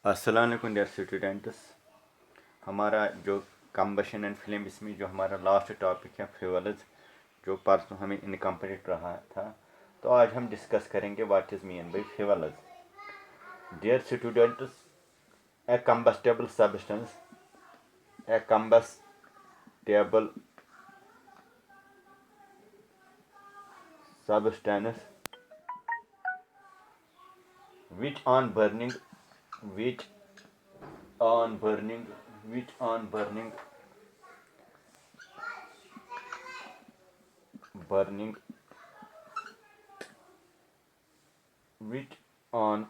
अस्सलाम वालेकुम dear students. हमारा जो कम्बशन एंड फ्लेम, इसमें जो हमारा लास्ट टॉपिक है फ्यूल्स, जो परसों हमें इनकम्प्लीट रहा था, तो आज हम डिस्कस करेंगे what is mean by fuels. Dear students, a combustible substance, a combustible substance which on burning which on burning which on burning burning which on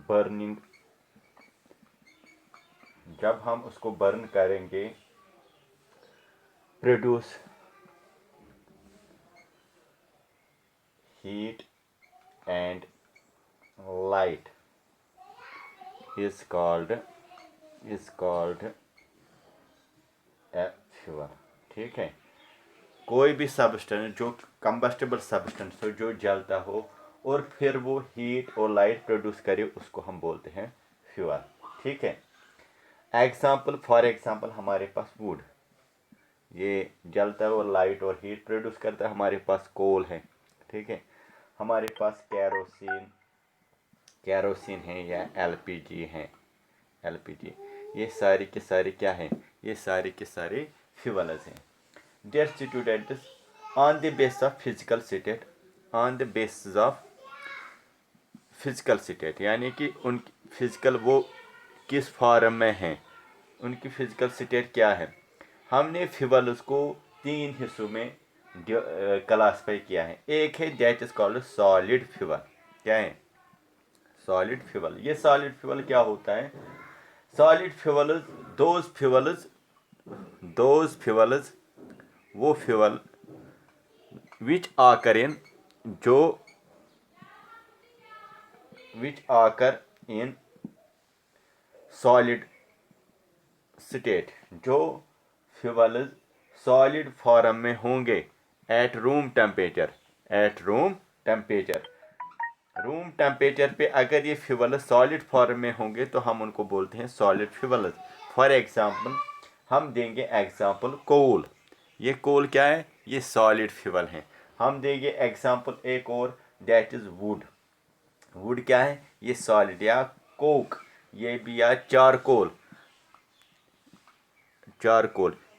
burning जब हम उसको बर्न करेंगे produce heat and light is called a fuel. ठीक है, कोई भी substance जो combustible substance हो, जो जलता हो और फिर वो हीट और लाइट प्रोड्यूस करे, उसको हम बोलते हैं फ्यूल। ठीक है, फॉर एग्जांपल हमारे पास वुड, ये जलता है और लाइट और हीट प्रोड्यूस करता है। हमारे पास कोल है, ठीक है, हमारे पास कैरोसिन है या एलपीजी है। ये सारी के सारे क्या हैं? ये सारे के सारे फ्यूल्स हैं। Dear students, on the basis of physical state, यानी कि उनकी फिजिकल वो किस फॉर्म में हैं, उनकी फिजिकल स्टेट क्या है। हमने फ्यूल्स को 3 हिस्सों में क्लासिफाई किया है। एक है that is called solid fuel. क्या है? Solid fuel. ये सॉलिड फ्यूल क्या होता है? सॉलिड फ्यूल्स दोज फ्यूल्स वो fuel which occur in solid state, जो फ्यूल्स सॉलिड फॉर्म में होंगे एट रूम टेम्परेचर पे अगर ये फ्यूल सॉलिड फॉर्म में होंगे तो हम उनको बोलते हैं सॉलिड फ्यूल्स। फॉर एग्जांपल हम देंगे एग्जांपल कोल। ये कोल क्या है? ये सॉलिड फ्यूल है। हम देंगे एग्जांपल एक और, दैट इज वुड क्या है? ये सॉलिड। या कोक, ये भी, या चारकोल,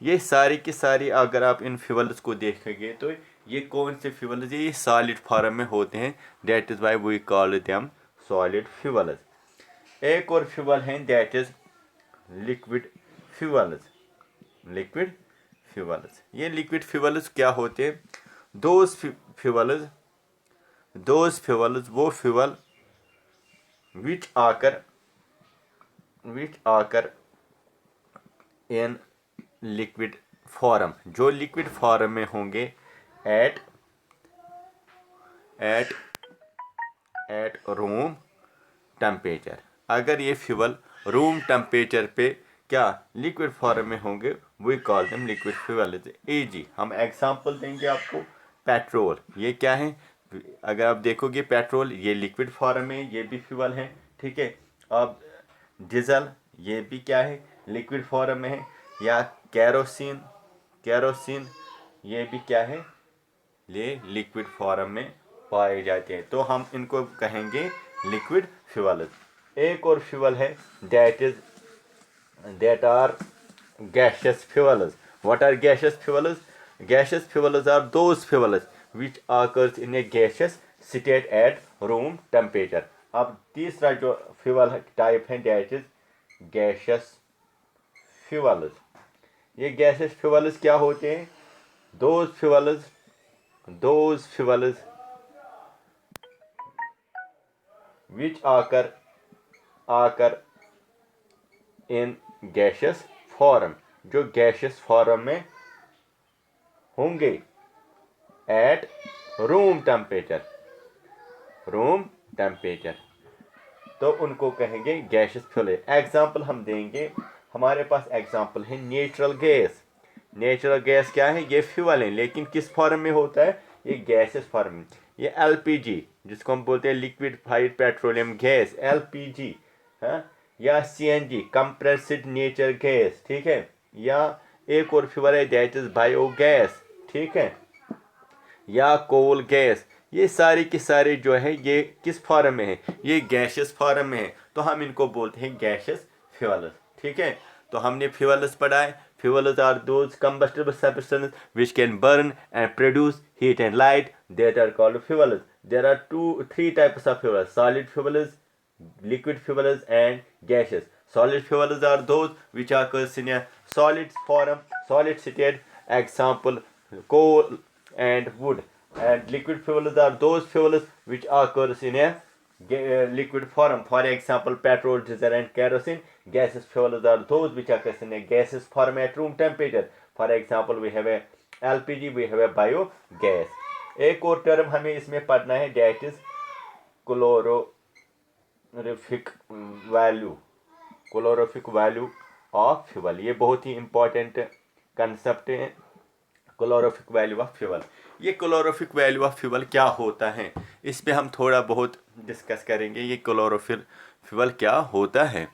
ये सारी की सारी अगर आप इन फ्यूल्स को देखेंगे तो ये कौन से फ्यूल्स? ये सॉलिड फॉर्म में होते हैं। That is why we call them solid fuels. एक और फ्यूल है दैट इज लिक्विड फ्यूल्स। ये लिक्विड फ्यूल्स क्या होते हैं? दोज फ्यूल्स वो fuel which occur in liquid form, जो लिक्विड फॉर्म में होंगे एट रूम टेम्परेचर। अगर ये फ्यूल रूम टेम्परेचर पे क्या लिक्विड फॉर्म में होंगे, we call them liquid fuel. Easy हम एग्जांपल देंगे आपको। पेट्रोल, ये क्या है? अगर आप देखोगे पेट्रोल ये लिक्विड फॉर्म में, ये भी फ्यूल है। ठीक है, अब डीजल, ये भी क्या है? लिक्विड फॉर्म में है। या कैरोसिन, ये भी क्या है? ये लिक्विड फॉर्म में पाए जाते हैं, तो हम इनको कहेंगे लिक्विड फ्यूल्स। एक और फ्यूल है that are gaseous fuels. What are gaseous fuels? Gaseous fuels are those fuels which occurs in a gaseous state at room temperature. अब तीसरा जो फ्यूल टाइप है दैट इज गैशियस फ्यूल्स। ये gaseous fuels क्या होते हैं? Those fuels which occur in gaseous form, जो gaseous form में होंगे एट रूम टेम्परेचर, तो उनको कहेंगे गैशियस फ्यूल। एग्जाम्पल हम देंगे, हमारे पास एग्जाम्पल है नेचुरल गैस क्या है? ये फ्यूल है, लेकिन किस फॉर्म में होता है? ये गैसेस फॉर्म में। ये एलपीजी, जिसको हम बोलते हैं लिक्विफाइड पेट्रोलियम गैस, एलपीजी, हाँ, या CNG कंप्रेस्ड नेचर गैस, ठीक है, या एक और फ्यूल है दैट इज बायोगैस, ठीक है, या कोल गैस। ये सारे के सारे जो है ये किस फॉर्म में है, ये गैसेस फॉर्म में है, तो हम इनको बोलते हैं गैसेस फ्यूल्स, ठीक है। तो हमने फ्यूल्स पढ़ा है। Fuels are those combustible substance which can burn and produce heat and light, that are called fuels. There are three types of fuels, solid fuels, liquid fuels and gaseous. Solid fuels are those which occurs in a solid form, solid state, example coal and wood. And liquid fuels are those fuels which occurs in a liquid form, for example petrol, diesel and kerosene. Gaseous fuels are those which occurs in a gaseous form at room temperature, for example we have a LPG, we have a biogas. एक और term हमें इसमें पढ़ना है, that is calorific value, calorific value of fuel. ये बहुत ही important concept है, क्लोरोफिक वैल्यू ऑफ फ्यूल। ये क्लोरोफिक वैल्यू ऑफ फ्यूल क्या होता है, इस पे हम थोड़ा बहुत डिस्कस करेंगे। ये क्लोरोफिक फ्यूल क्या होता है,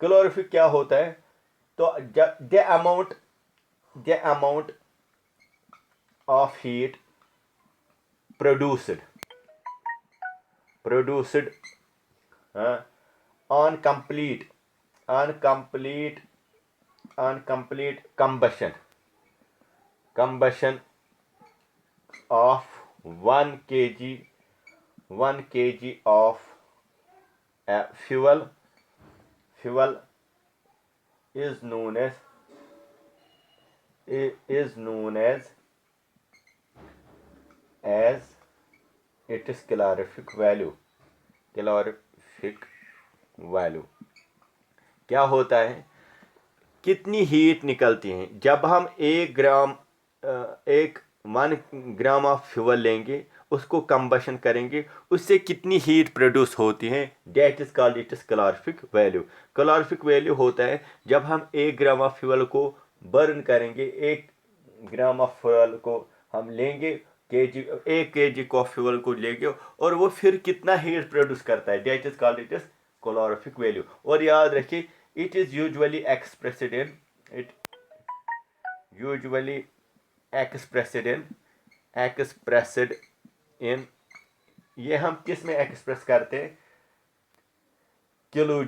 क्लोरोफिक क्या होता है, तो the amount of heat produced on complete combustion of 1 kg of fuel is known as its calorific value। क्या होता है, कितनी हीट निकलती है जब हम 1 ग्राम ऑफ फ्यूल लेंगे, उसको कंबशन करेंगे, उससे कितनी हीट प्रोड्यूस होती है, that is called it is calorific value. Calorific value होता है जब हम 1 ग्राम ऑफ फ्यूल को बर्न करेंगे, 1 ग्राम ऑफ फ्यूल को हम लेंगे, 1 kg को फ्यूल को लेंगे, और वो फिर कितना हीट प्रोड्यूस करता है, that is called it is calorific value. और याद रखिए, it is usually expressed in ये हम किस में एक्सप्रेस करते हैं, किलो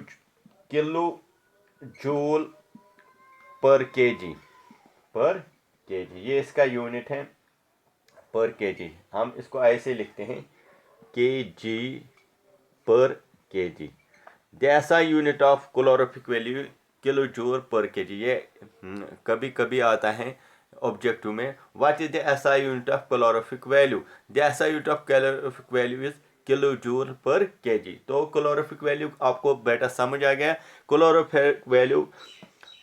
जूल पर केजी, ये इसका यूनिट है पर केजी। हम इसको ऐसे लिखते हैं केजी पर KG. The SI unit of calorific value kilo joule पर केजी। ये कभी कभी आता है ऑब्जेक्टिव में, what is the SI unit of calorific value. The SI unit of calorific value is kilo joule पर केजी। तो कैलोरीफिक वैल्यू आपको बेटा समझ आ गया। कैलोरीफिक वैल्यू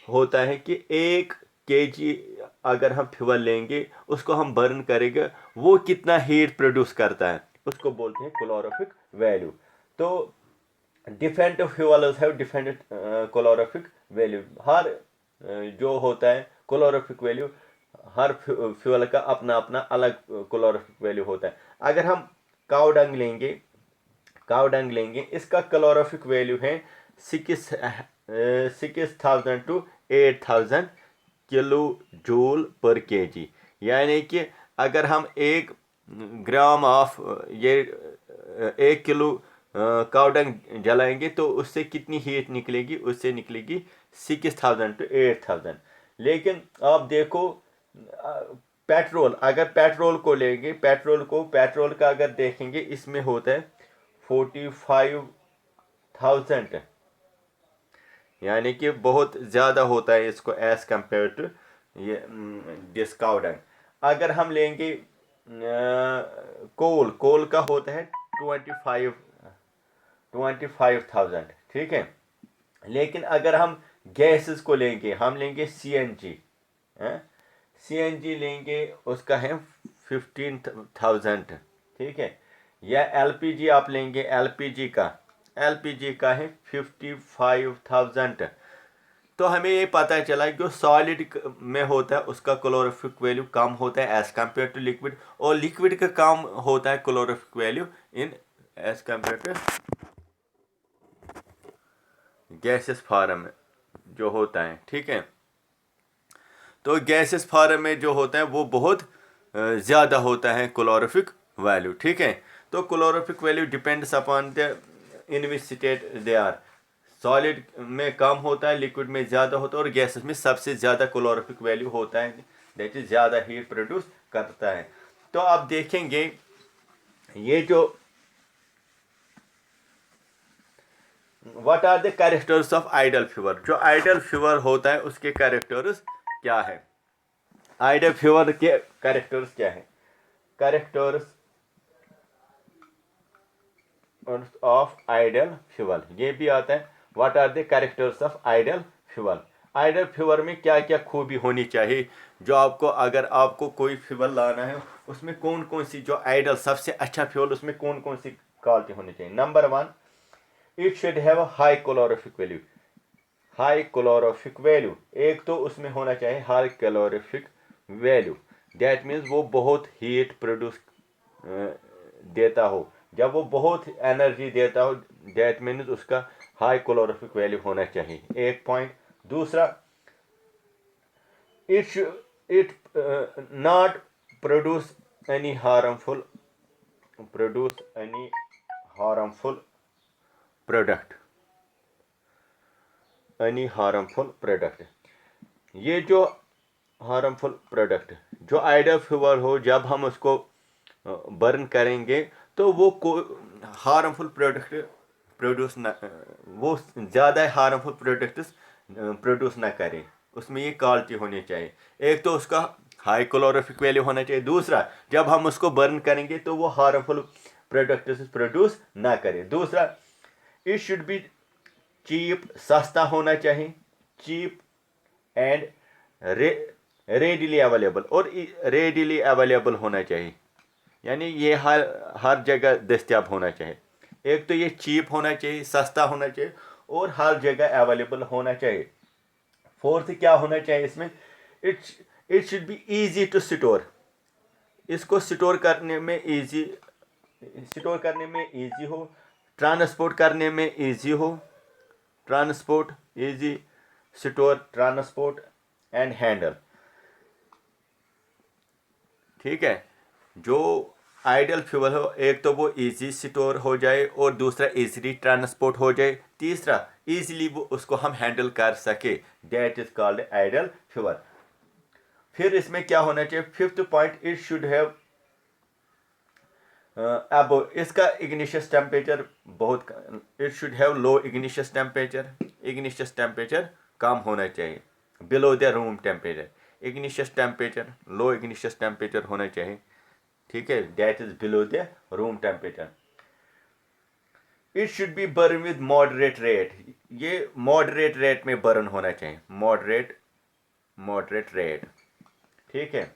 होता है कि 1 kg अगर हम फ्यूल लेंगे, उसको हम बर्न करेंगे, वो कितना हीट प्रोड्यूस करता है, उसको बोलते हैं कैलोरीफिक वैल्यू। तो different fuels have different calorific value. हर जो होता है कैलोरीफिक वैल्यू, हर फ्यूल का अपना अपना अलग कैलोरीफिक वैल्यू होता है। अगर हम काऊ डंग लेंगे, इसका कैलोरीफिक वैल्यू है 6000 to 8000 किलो जूल पर केजी। यानी कि अगर हम 1 ग्राम ऑफ 1 किलो काउडंग जलाएंगे, तो उससे कितनी हीट निकलेगी, उससे निकलेगी 6000 to 8000। लेकिन आप देखो पेट्रोल, अगर पेट्रोल को लेंगे, पेट्रोल का अगर देखेंगे, इसमें होता है 45,000, यानी कि बहुत ज़्यादा होता है इसको एज कम्पेयर टू ये डिस्काउंट। अगर हम लेंगे कोल का होता है 25,000, ठीक है। लेकिन अगर हम गैसेस को लेंगे, हम लेंगे CNG लेंगे, उसका है 15,000, ठीक है। या LPG आप लेंगे, LPG का है 55,000। तो हमें ये पता चला कि जो सॉलिड में होता है उसका कैलोरीफिक वैल्यू कम होता है एज कम्पेयर टू लिक्विड, और लिक्विड का कम होता है calorific value in as compare to gases form जो होता है, ठीक है। तो गैसेस फार्म में जो होता है वो बहुत ज़्यादा होता है क्लोरोफिक वैल्यू, ठीक है। तो calorific value depends upon the in which state they are. Solid में कम होता है, लिक्विड में ज़्यादा होता है, और गैसेस में सबसे ज़्यादा क्लोरोफिक वैल्यू होता है, दैट इज ज़्यादा हीट प्रोड्यूस करता है। तो आप देखेंगे ये जो what are the characters of ideal fuel, जो आइडल फ्यूअल होता है उसके कैरेक्टर्स क्या है, आइडल फ्यूअल के कैरेक्टर्स क्या है, कैरेक्टर्स ऑफ आइडल फ्यूअल, ये भी आता है। What are the characters of ideal fuel, ideal fuel में क्या क्या खूबी होनी चाहिए, जो आपको अगर आपको कोई फ्यूअल लाना है उसमें कौन कौन सी, जो आइडल सबसे अच्छा फ्यूअल उसमें कौन कौन सी क्वालिटी होनी चाहिए। Number 1, it should have a high calorific value, high calorific value, एक तो उसमें होना चाहिए high calorific value, that means वो बहुत हीट प्रोड्यूस देता हो, जब वो बहुत एनर्जी देता हो, दैट मीन्स उसका हाई कैलोरीफिक वैल्यू होना चाहिए, एक पॉइंट। दूसरा, it not produce any harmful product, any harmful product, ये जो हार्मफुल प्रोडक्ट, जो आइडल फ्यूअल हो जब हम उसको बर्न करेंगे तो वो हार्मफुल प्रोडक्ट प्रोड्यूस ना, वो ज़्यादा हार्मफुल प्रोडक्ट्स प्रोड्यूस ना करे, उसमें ये क्वालिटी होनी चाहिए। एक तो उसका हाई कैलोरीफिक वैल्यू होना चाहिए, दूसरा जब हम उसको बर्न करेंगे तो वो हार्मफुल प्रोडक्ट्स प्रोड्यूस ना करे। दूसरा, इट शुड बी चीप, सस्ता होना चाहिए, चीप एंड रेडिली अवेलेबल, और रेडिली अवेलेबल होना चाहिए, यानी ये हर जगह दस्तियाब होना चाहिए। एक तो ये चीप होना चाहिए, सस्ता होना चाहिए, और हर जगह अवेलेबल होना चाहिए। फोर्थ क्या होना चाहिए इसमें, it should be easy to store, इसको स्टोर करने में इजी हो, ट्रांसपोर्ट करने में इजी हो, transport easy, store, transport and handle, ठीक है। जो आइडल फ्यूल हो, एक तो वो इजी स्टोर हो जाए, और दूसरा इजीली ट्रांसपोर्ट हो जाए, तीसरा इजीली वो उसको हम हैंडल कर सके, that is called ideal fuel. फिर इसमें क्या होना चाहिए, fifth point, it should have अब इसका इग्निशियस टेम्परेचर बहुत, it should have low ignition temperature कम होना चाहिए, below the room temperature, ignition temperature, low ignition temperature होना चाहिए, ठीक है, that is below the room temperature. It should be burn with moderate rate, ये मॉडरेट रेट में बर्न होना चाहिए, मॉडरेट रेट, ठीक है।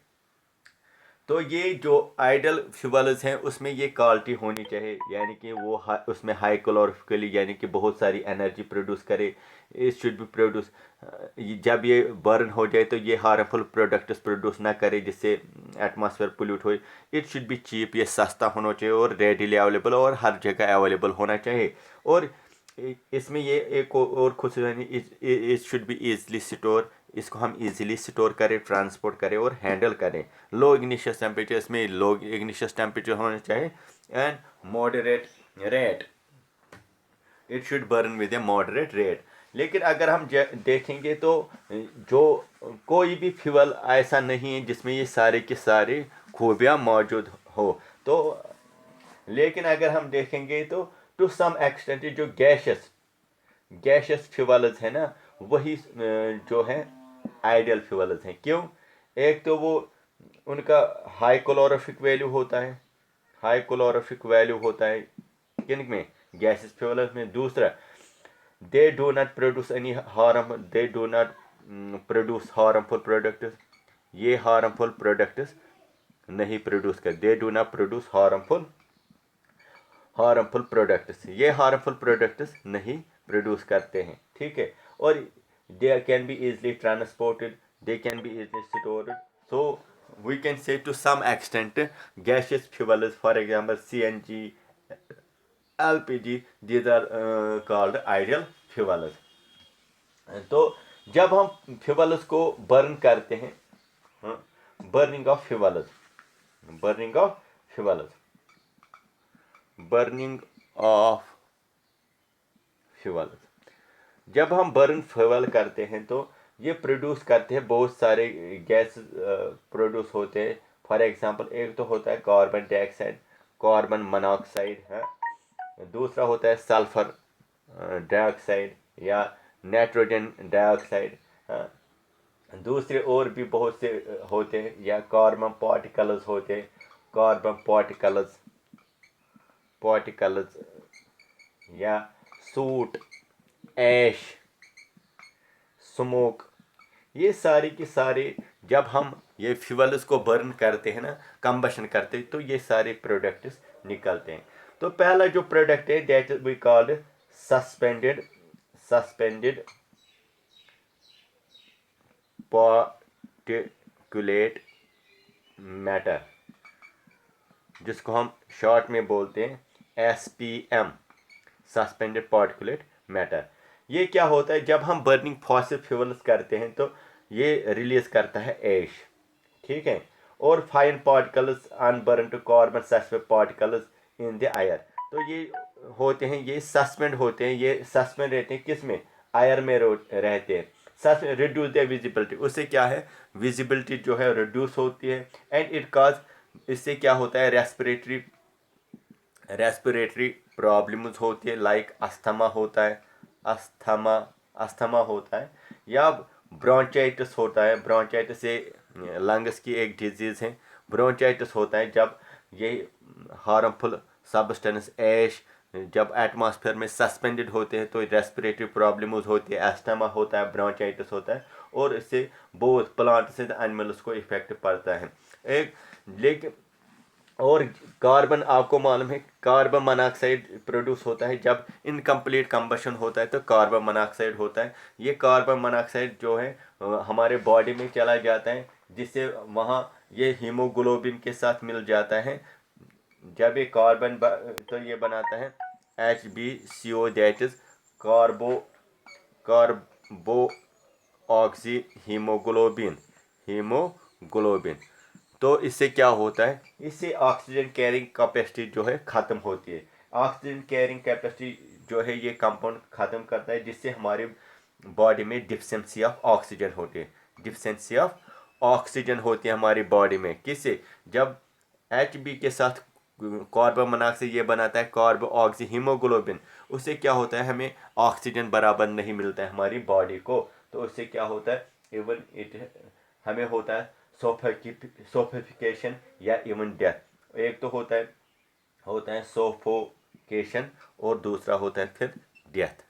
तो ये जो आइडल फ्यूल्स हैं उसमें ये क्वालिटी होनी चाहिए, यानी कि वो उसमें हाई कैलोरीफिकली, यानी कि बहुत सारी एनर्जी प्रोड्यूस करे, इट शुड बी प्रोड्यूस, जब ये बर्न हो जाए तो ये हार्मफुल प्रोडक्ट्स प्रोड्यूस ना करे जिससे एटमॉस्फेयर पोल्यूट हो। इट शुड बी चीप, ये सस्ता होना चाहिए, और रेडिली अवेलेबल, और हर जगह अवेलेबल होना चाहिए। और इसमें ये एक और खुश, it should be easily store, इसको हम इजीली स्टोर करें, ट्रांसपोर्ट करें और हैंडल करें। लो इग्निशियस टेम्परेचर, इसमें लो इग्निशियस टेम्परेचर होना चाहिए, and moderate rate, it should burn with A moderate rate. लेकिन अगर हम देखेंगे तो जो कोई भी फ्यूल ऐसा नहीं है जिसमें ये सारे के सारे खूबियाँ मौजूद हो। तो लेकिन अगर हम देखेंगे तो टू सम एक्सटेंट जो गैशियस फ्यूल्स है ना, वही जो है आइडियल फ्यूल्स हैं। क्यों? एक तो वो उनका हाई कैलोरीफिक वैल्यू होता है, किन में, गैसेस फ्यूल्स में। दूसरा, they do not produce any harmful products, ये हार्मफुल प्रोडक्ट्स नहीं प्रोड्यूस कर, they do not produce harmful products, ये हार्मफुल प्रोडक्ट्स नहीं प्रोड्यूस करते हैं, ठीक है। और they can be easily transported, they can be easily stored, so we can say to some extent gaseous fuels, for example CNG, LPG, these are called ideal fuels, तो जब हम fuels को बर्न करते हैं, burning of fuels, burning of fuels, burning of fuels, जब हम burn fuel करते हैं तो ये प्रोड्यूस करते हैं बहुत सारे गैस प्रोड्यूस होते हैं। फॉर एग्जांपल एक तो होता है कार्बन डाइऑक्साइड, कार्बन मोनोऑक्साइड है, दूसरा होता है सल्फर डाइऑक्साइड या नाइट्रोजन डाइऑक्साइड, दूसरे और भी बहुत से होते हैं, या कार्बन पार्टिकल्स होते हैं, कार्बन पार्टिकल्स, पार्टिकल्स या सूट, ऐश, स्मोक, ये सारी की सारी जब हम ये फ्यूल्स को बर्न करते हैं ना, कंबशन करते हैं, तो ये सारे प्रोडक्ट्स निकलते हैं। तो पहला जो प्रोडक्ट है that we called suspended, suspended particulate matter, जिसको हम शॉर्ट में बोलते हैं SPM, सस्पेंडेड पार्टिकुलेट मैटर। ये क्या होता है, जब हम बर्निंग फॉसिल फ्यूल्स करते हैं तो ये रिलीज करता है ऐश, ठीक है, और fine particles unburnt carbon suspend particles in the air. तो ये होते हैं, ये सस्पेंड होते हैं, ये सस्पेंड रहते हैं किस में, एयर में रहते हैं। सस्पेंड रिड्यूस द विजिबिलिटी, उससे क्या है, विजिबिलिटी जो है रिड्यूस होती है। एंड इट कॉज, इससे क्या होता है, रेस्पिरेटरी प्रॉब्लम्स होती है, लाइक अस्थमा होता है, अस्थमा होता है, या ब्रोंचाइटिस होता है। ब्रोंचाइटिस से लंग्स की एक डिजीज़ है, ब्रोंचाइटिस होता है जब ये हार्मफुल सब्सटेंस ऐश जब एटमॉस्फेयर में सस्पेंडेड होते हैं तो रेस्पिरेटरी प्रॉब्लम्स होती है, अस्थमा होता है, ब्रोंचाइटिस होता है, और इससे बहुत प्लांट्स एंड एनिमल्स को इफेक्ट पड़ता है। एक लेकिन और कार्बन, आपको मालूम है कार्बन मोनोऑक्साइड प्रोड्यूस होता है जब इनकम्प्लीट कंबशन होता है, तो कार्बन मोनोऑक्साइड होता है। ये कार्बन मोनोऑक्साइड जो है हमारे बॉडी में चला जाता है, जिससे वहाँ ये हीमोग्लोबिन के साथ मिल जाता है। जब ये तो ये बनाता है HbCO, that is कार्बो oxy haemoglobin, haemoglobin. तो इससे क्या होता है, इससे ऑक्सीजन कैरिंग कैपेसिटी जो है ख़त्म होती है। ऑक्सीजन कैरिंग कैपेसिटी जो है ये कंपाउंड ख़त्म करता है, जिससे हमारे बॉडी में डिफिशेंसी ऑफ ऑक्सीजन होती है, डिफिशेंसी ऑफ ऑक्सीजन होती है हमारी बॉडी में। किससे, जब HB के साथ कार्बन मोनोऑक्साइड ये बनाता है कार्बो ऑक्सी हीमोग्लोबिन, उससे क्या होता है, हमें ऑक्सीजन बराबर नहीं मिलता है हमारी बॉडी को। तो उससे क्या होता है, इवन हमें होता है सोफिकेशन या इवन डेथ। एक तो होता है सोफोकेशन, और दूसरा होता है फिर डेथ।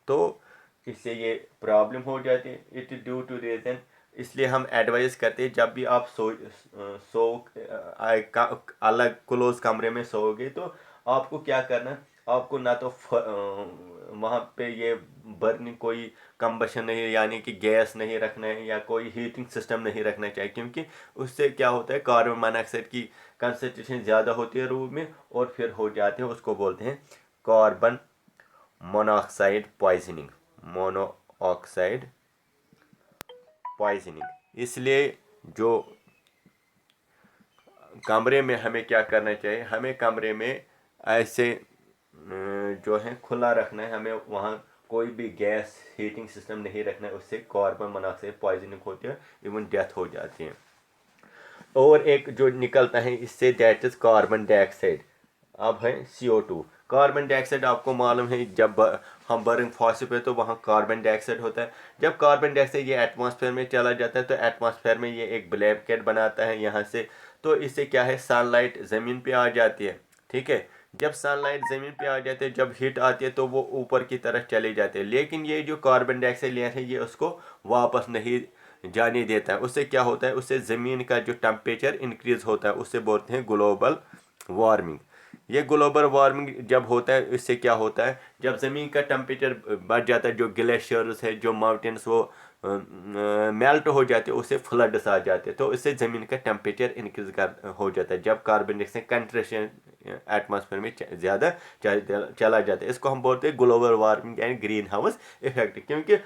तो इससे ये प्रॉब्लम हो जाती है, इट ड्यू टू रीजन। इसलिए हम एडवाइस करते हैं जब भी आप अलग क्लोज कमरे में सोओगे तो आपको क्या करना, आपको ना तो वहाँ पे ये बर्निंग कोई कंबशन नहीं, यानी कि गैस नहीं रखना है, या कोई हीटिंग सिस्टम नहीं रखना चाहिए, क्योंकि उससे क्या होता है, कार्बन मोनोऑक्साइड की कंसनट्रेशन ज़्यादा होती है रूम में, और फिर हो जाते हैं, उसको बोलते हैं carbon monoxide poisoning, monoxide poisoning. इसलिए जो कमरे में हमें क्या करना चाहिए, हमें कमरे में ऐसे जो है खुला रखना है, हमें वहाँ कोई भी गैस हीटिंग सिस्टम नहीं रखना है, उससे कार्बन मोनोऑक्साइड पॉइजनिंग होती है, इवन डेथ हो जाती है। और एक जो निकलता है इससे दैट इज कार्बन डाइऑक्साइड। अब है CO2। कार्बन डाइऑक्साइड आपको मालूम है, जब हम बर्न फॉसिल पे तो वहाँ कार्बन डाइऑक्साइड होता है। जब कार्बन डाइऑक्साइड ये एटमॉस्फेयर में चला जाता है तो एटमॉस्फेयर में ये एक ब्लैंकेट बनाता है यहाँ से। तो इससे क्या है, सनलाइट ज़मीन पे आ जाती है, ठीक है। जब सनलाइट ज़मीन पे आ जाती है, जब हीट आती है तो वो ऊपर की तरफ चले जाते हैं, लेकिन ये जो कार्बन डाइऑक्साइड लेयर है ये उसको वापस नहीं जाने देता है। उससे क्या होता है, उससे ज़मीन का जो टेम्परेचर इंक्रीज होता है, उससे बोलते हैं ग्लोबल वार्मिंग। ये ग्लोबल वार्मिंग जब होता है, इससे क्या होता है, जब ज़मीन का टेम्परेचर बढ़ जाता है, जो ग्लेशियर्स है, जो माउंटेन्स, वो मेल्ट हो जाते हैं, उससे फ्लड्स आ जाते हैं, तो इससे ज़मीन का टेम्परेचर इंक्रीज हो जाता है, जब कार्बन डाइऑक्साइड कंसंट्रेशन एटमॉस्फेयर में ज़्यादा चला जाता है। इसको हम बोलते हैं global warming and green house effect. क्योंकि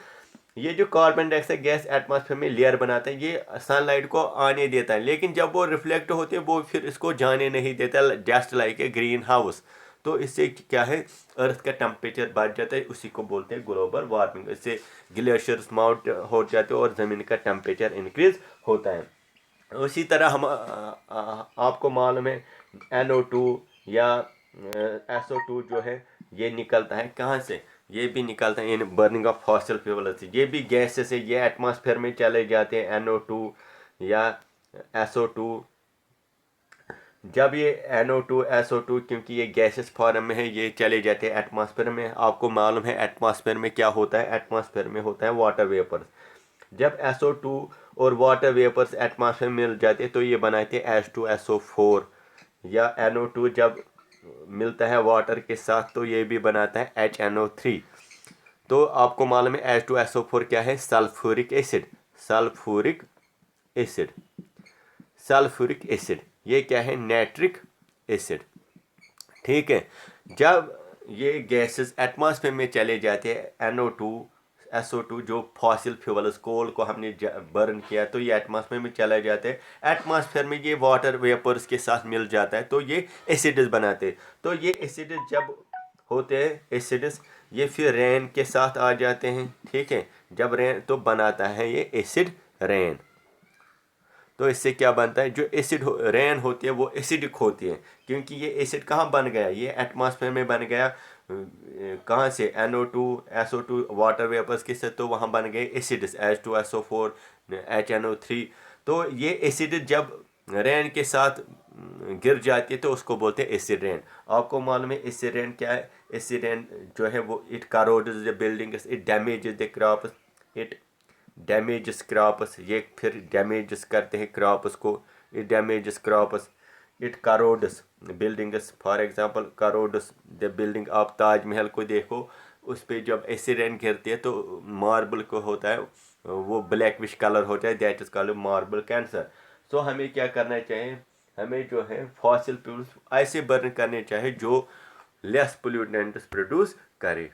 ये जो कार्बन डाइऑक्साइड गैस एटमॉस्फेयर में लेयर बनाता है, ये सनलाइट को आने देता है, लेकिन जब वो रिफ्लेक्ट होते हैं वो फिर इसको जाने नहीं देता, just like a green house. तो इससे क्या है, अर्थ का टेम्परेचर बढ़ जाता है, उसी को बोलते हैं ग्लोबल वार्मिंग। इससे ग्लेशियर्स माउंट हो जाते हैं और ज़मीन का टेम्परेचर इंक्रीज होता है। उसी तरह हम आपको मालूम है NO2 या SO2 जो है ये निकलता है कहाँ से, ये भी निकलता है इन बर्निंग ऑफ फॉसिल फ्यूल से। ये भी गैसेस है, ये एटमॉस्फेयर में चले जाते हैं NO2 या SO2। जब ये NO2 SO2 क्योंकि ये गैसेस फॉर्म में है, ये चले जाते हैं एटमॉस्फेयर में। आपको मालूम है एटमॉस्फेयर में क्या होता है, एटमॉस्फेयर में होता है वाटर वेपर्स। जब SO2 और वाटर वेपर्स एटमॉस्फेयर में मिल जाते हैं तो ये बनाते हैं H2SO4, या NO2 जब मिलता है वाटर के साथ तो ये भी बनाता है HNO3। तो आपको मालूम है H2SO4 क्या है, sulphuric acid. Sulphuric acid, sulphuric acid ये क्या है, नाइट्रिक एसिड। ठीक है, जब ये गैसेस एटमॉस्फेयर में चले जाते हैं NO2 SO2 जो फॉसिल फ्यूल्स कोल को हमने बर्न किया तो ये एटमॉस्फेयर में चला जाता है। एटमॉस्फेयर में ये वाटर वेपर्स के साथ मिल जाता है तो ये एसिड्स बनाते हैं। तो ये एसिड्स जब होते हैं एसिड्स, ये फिर रेन के साथ आ जाते हैं। ठीक है, जब रेन तो बनाता है ये एसिड रेन। तो इससे क्या बनता है, जो एसिड रेन होती है वो एसिडिक होती है, क्योंकि ये एसिड कहाँ बन गया, ये एटमॉस्फेयर में बन गया। कहाँ से, NO2 SO2 वाटर वेपर्स के साथ, तो वहाँ बन गए एसिड्स H2SO4 HNO3। तो ये एसिड जब रेन के साथ गिर जाती है तो उसको बोलते हैं एसिड रेन। आपको मालूम है एसिड रेन क्या है, एसिड रेन जो है वो it crores the buildings, it damages the crops, it damages crops, ये फिर डैमेजेस करते हैं क्रॉप्स को, it damages crops, it crores buildings. For example crores the building. आप ताजमहल को देखो, उस पर जब एसिड रेन गिरती है तो मार्बल को होता है वो ब्लैक कलर होता है, that is called marble cancer. So हमें क्या करना चाहिए, हमें जो है फॉसिल फ्यूल्स ऐसे बर्न करने चाहिए जो लेस पोल्यूटेंट्स प्रोड्यूस करे।